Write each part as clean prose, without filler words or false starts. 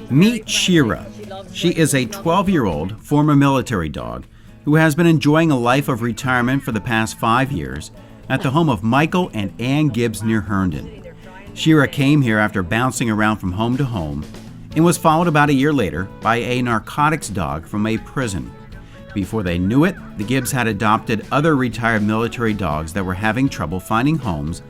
Meet Shira. She is a 12-year-old former military dog who has been enjoying a life of retirement for the past 5 years at the home of Michael and Ann Gibbs near Herndon. Shira came here after bouncing around from home to home and was followed about a year later by a narcotics dog from a prison. Before they knew it, the Gibbs had adopted other retired military dogs that were having trouble finding homes,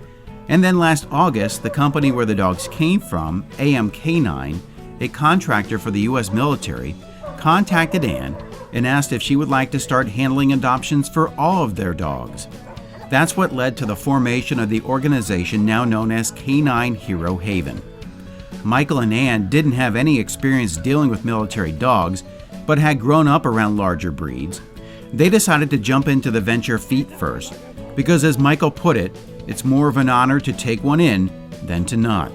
and then last August, the company where the dogs came from, AM-K9, a contractor for the U.S. military, contacted Ann and asked if she would like to start handling adoptions for all of their dogs. That's what led to the formation of the organization now known as Canine Hero Haven. Michael and Ann didn't have any experience dealing with military dogs, but had grown up around larger breeds. They decided to jump into the venture feet first, because as Michael put it, it's more of an honor to take one in than to not.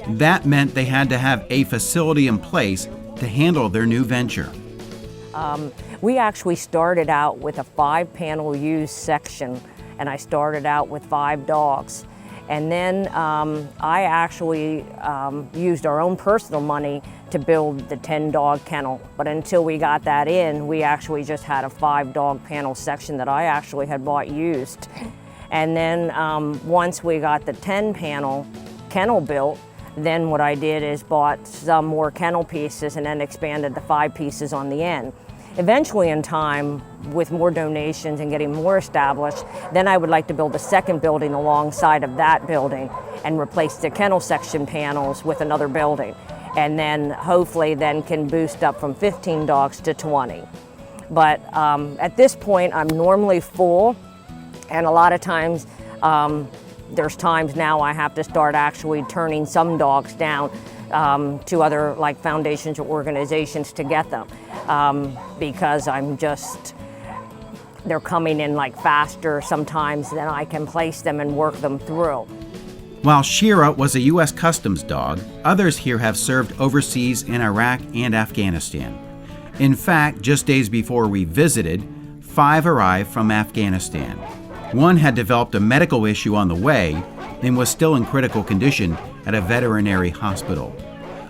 That meant they had to have a facility in place to handle their new venture. We actually started out with a 5-panel used section, and I started out with 5 dogs. And then I actually used our own personal money to build the 10-dog kennel. But until we got that in, we actually just had a 5-dog panel section that I actually had bought used. And then once we got the 10-panel kennel built, then what I did is bought some more kennel pieces and then expanded the 5 pieces on the end. Eventually in time, with more donations and getting more established, then I would like to build a second building alongside of that building and replace the kennel section panels with another building. And then hopefully then can boost up from 15 dogs to 20. But at this point, I'm normally full, and a lot of times, there's times now I have to start actually turning some dogs down to other like foundations or organizations to get them because they're coming in like faster sometimes than I can place them and work them through. While Shira was a U.S. Customs dog, others here have served overseas in Iraq and Afghanistan. In fact, just days before we visited, 5 arrived from Afghanistan. One had developed a medical issue on the way and was still in critical condition at a veterinary hospital.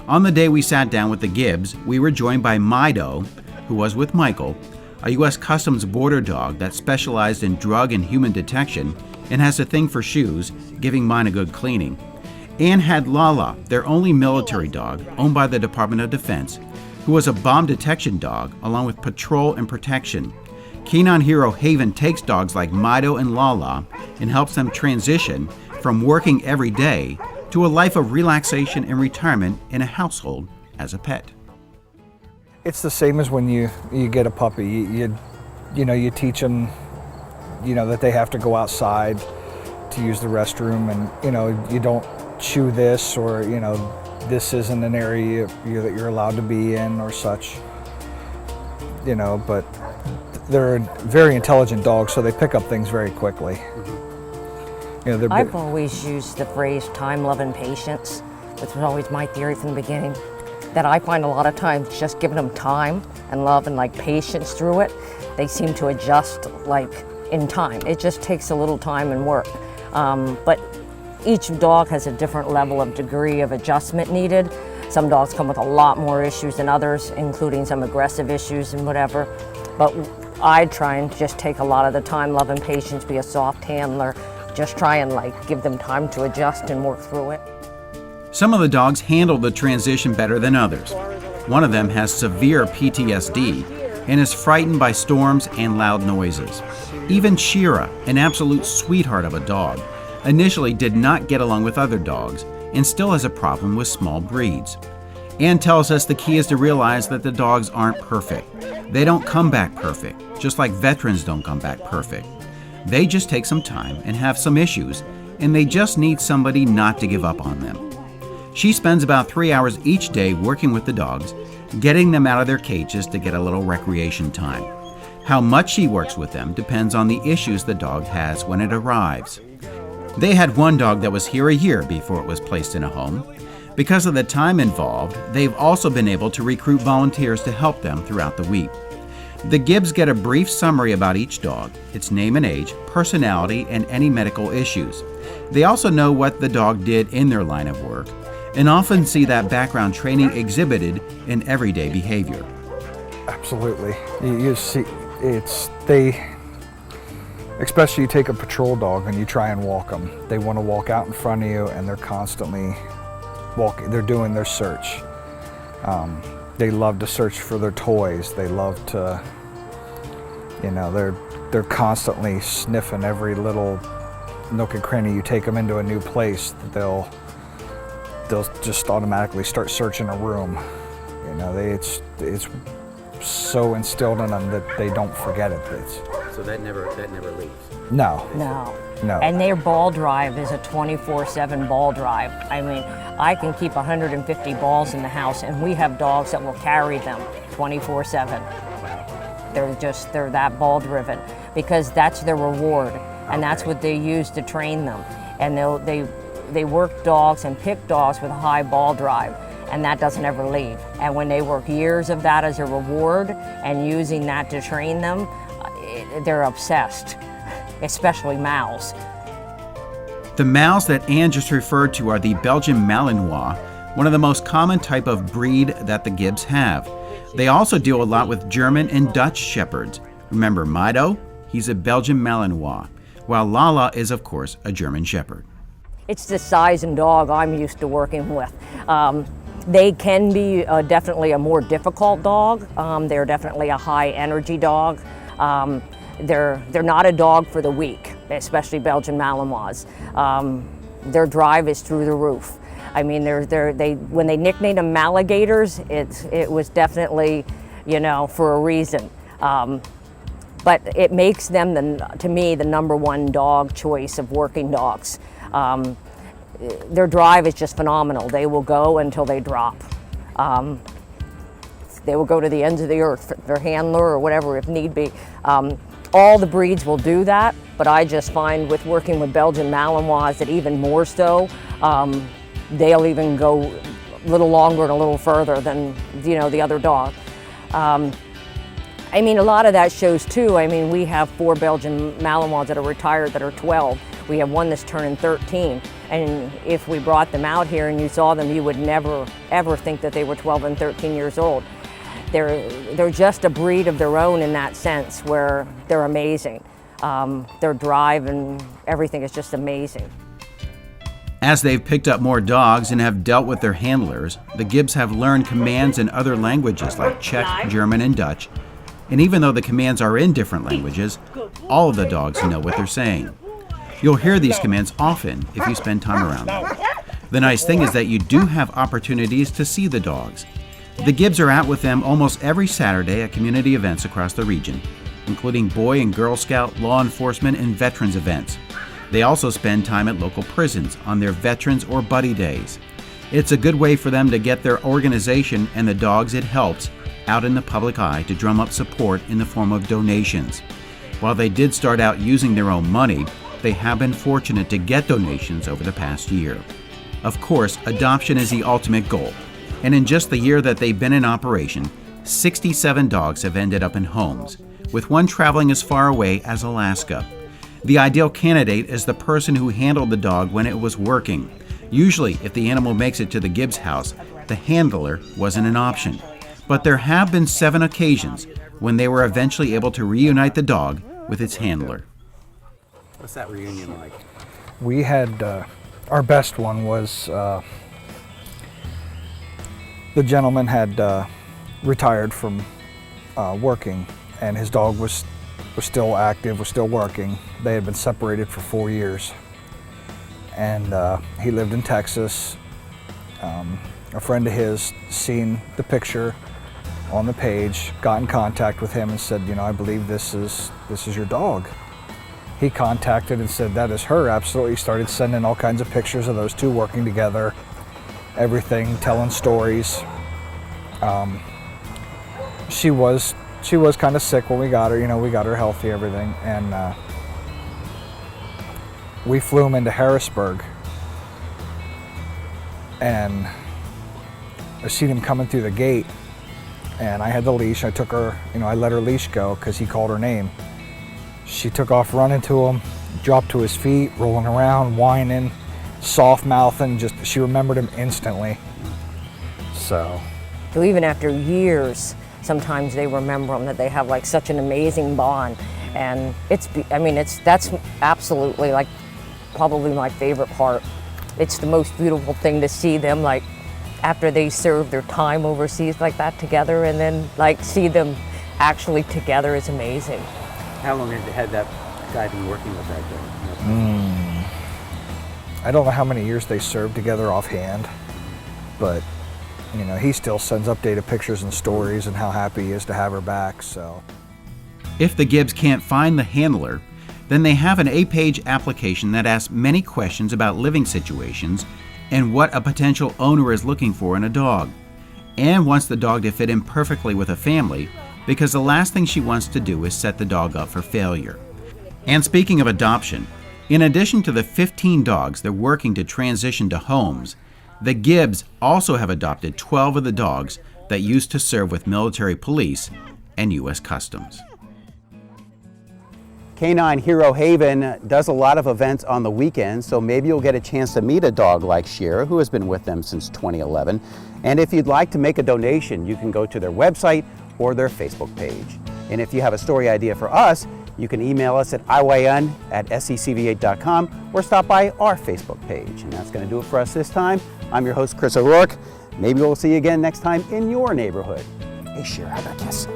On the day we sat down with the Gibbs, we were joined by Mido, who was with Michael, a U.S. Customs border dog that specialized in drug and human detection and has a thing for shoes, giving mine a good cleaning. Ann had Lala, their only military dog, owned by the Department of Defense, who was a bomb detection dog along with patrol and protection. Canine Hero Haven takes dogs like Mido and Lala and helps them transition from working every day to a life of relaxation and retirement in a household as a pet. It's the same as when you get a puppy. You teach them, that they have to go outside to use the restroom, and you don't chew this, or this isn't an area that you're allowed to be in or such. But they're very intelligent dogs, so they pick up things very quickly. I've always used the phrase time, love, and patience, which was always my theory from the beginning, that I find a lot of times just giving them time and love and patience through it, they seem to adjust in time. It just takes a little time and work. But each dog has a different level of degree of adjustment needed. Some dogs come with a lot more issues than others, including some aggressive issues and whatever. But I try and just take a lot of the time, love, and patience, be a soft handler, just try and give them time to adjust and work through it. Some of the dogs handle the transition better than others. One of them has severe PTSD and is frightened by storms and loud noises. Even Shira, an absolute sweetheart of a dog, initially did not get along with other dogs and still has a problem with small breeds. Ann tells us the key is to realize that the dogs aren't perfect. They don't come back perfect, just like veterans don't come back perfect. They just take some time and have some issues, and they just need somebody not to give up on them. She spends about 3 hours each day working with the dogs, getting them out of their cages to get a little recreation time. How much she works with them depends on the issues the dog has when it arrives. They had one dog that was here a year before it was placed in a home. Because of the time involved, they've also been able to recruit volunteers to help them throughout the week. The Gibbs get a brief summary about each dog, its name and age, personality, and any medical issues. They also know what the dog did in their line of work, and often see that background training exhibited in everyday behavior. Absolutely. You see, especially you take a patrol dog and you try and walk them. They want to walk out in front of you, and they're constantly walking. They're doing their search. They love to search for their toys. They love to, they're constantly sniffing every little nook and cranny. You take them into a new place, they'll just automatically start searching a room. It's so instilled in them that they don't forget it. So that never leaves. No. And their ball drive is a 24/7 ball drive. I mean, I can keep 150 balls in the house, and we have dogs that will carry them 24/7. They're that ball driven, because that's their reward, and that's what they use to train them. And they work dogs and pick dogs with a high ball drive, and that doesn't ever leave. And when they work years of that as a reward and using that to train them, they're obsessed, especially Mals. The Mals that Ann just referred to are the Belgian Malinois, one of the most common type of breed that the Gibbs have. They also deal a lot with German and Dutch Shepherds. Remember Mido? He's a Belgian Malinois, while Lala is, of course, a German Shepherd. It's the size and dog I'm used to working with. They can be definitely a more difficult dog. They're definitely a high energy dog. They're not a dog for the weak, especially Belgian Malinois. Their drive is through the roof. I mean, when they nicknamed them Maligators, it was definitely, for a reason. But it makes them, to me, the #1 dog choice of working dogs. Their drive is just phenomenal. They will go until they drop. They will go to the ends of the earth, their handler or whatever if need be. All the breeds will do that, but I just find with working with Belgian Malinois that even more so, they'll even go a little longer and a little further than, the other dog. I mean, a lot of that shows too. I mean, we have 4 Belgian Malinois that are retired that are 12. We have one that's turning 13. And if we brought them out here and you saw them, you would never, ever think that they were 12 and 13 years old. They're just a breed of their own in that sense, where they're amazing. Their drive and everything is just amazing. As they've picked up more dogs and have dealt with their handlers, the Gibbs have learned commands in other languages like Czech, German, and Dutch. And even though the commands are in different languages, all of the dogs know what they're saying. You'll hear these commands often if you spend time around them. The nice thing is that you do have opportunities to see the dogs. The Gibbs are out with them almost every Saturday at community events across the region, including Boy and Girl Scout, law enforcement, and veterans events. They also spend time at local prisons on their veterans or buddy days. It's a good way for them to get their organization and the dogs it helps out in the public eye to drum up support in the form of donations. While they did start out using their own money, they have been fortunate to get donations over the past year. Of course, adoption is the ultimate goal, and in just the year that they've been in operation, 67 dogs have ended up in homes, with one traveling as far away as Alaska. The ideal candidate is the person who handled the dog when it was working. Usually, if the animal makes it to the Gibbs house, the handler wasn't an option. But there have been 7 occasions when they were eventually able to reunite the dog with its handler. What's that reunion like? We had, our best one was, the gentleman had retired from working, and his dog was still active, was still working. They had been separated for 4 years. And he lived in Texas. A friend of his seen the picture on the page, got in contact with him and said, I believe this is your dog. He contacted and said, that is her, absolutely. Started sending all kinds of pictures of those two working together, everything, telling stories. She was kind of sick when we got her, we got her healthy, everything. And we flew him into Harrisburg, and I seen him coming through the gate, and I had the leash. I took her, I let her leash go because he called her name. She took off running to him, dropped to his feet, rolling around, whining, soft mouth, and just she remembered him instantly. So even after years, sometimes they remember them, that they have like such an amazing bond. And that's absolutely like probably my favorite part. It's the most beautiful thing to see them like after they serve their time overseas like that together, and then like see them actually together is amazing. How long had that guy been working with that guy? I don't know how many years they served together offhand, but you know, he still sends updated pictures and stories and how happy he is to have her back. So If the Gibbs can't find the handler, then they have an 8-page application that asks many questions about living situations and what a potential owner is looking for in a dog, and wants the dog to fit in perfectly with a family, because the last thing she wants to do is set the dog up for failure. And speaking of adoption, in addition to the 15 dogs they're working to transition to homes, the Gibbs also have adopted 12 of the dogs that used to serve with military police and U.S. Customs. Canine Hero Haven does a lot of events on the weekends, so maybe you'll get a chance to meet a dog like Shira, who has been with them since 2011. And if you'd like to make a donation, you can go to their website or their Facebook page. And if you have a story idea for us, you can email us at IYN@SCCV8.com or stop by our Facebook page. And that's going to do it for us this time. I'm your host, Chris O'Rourke. Maybe we'll see you again next time in your neighborhood. Hey, Shira, how about this?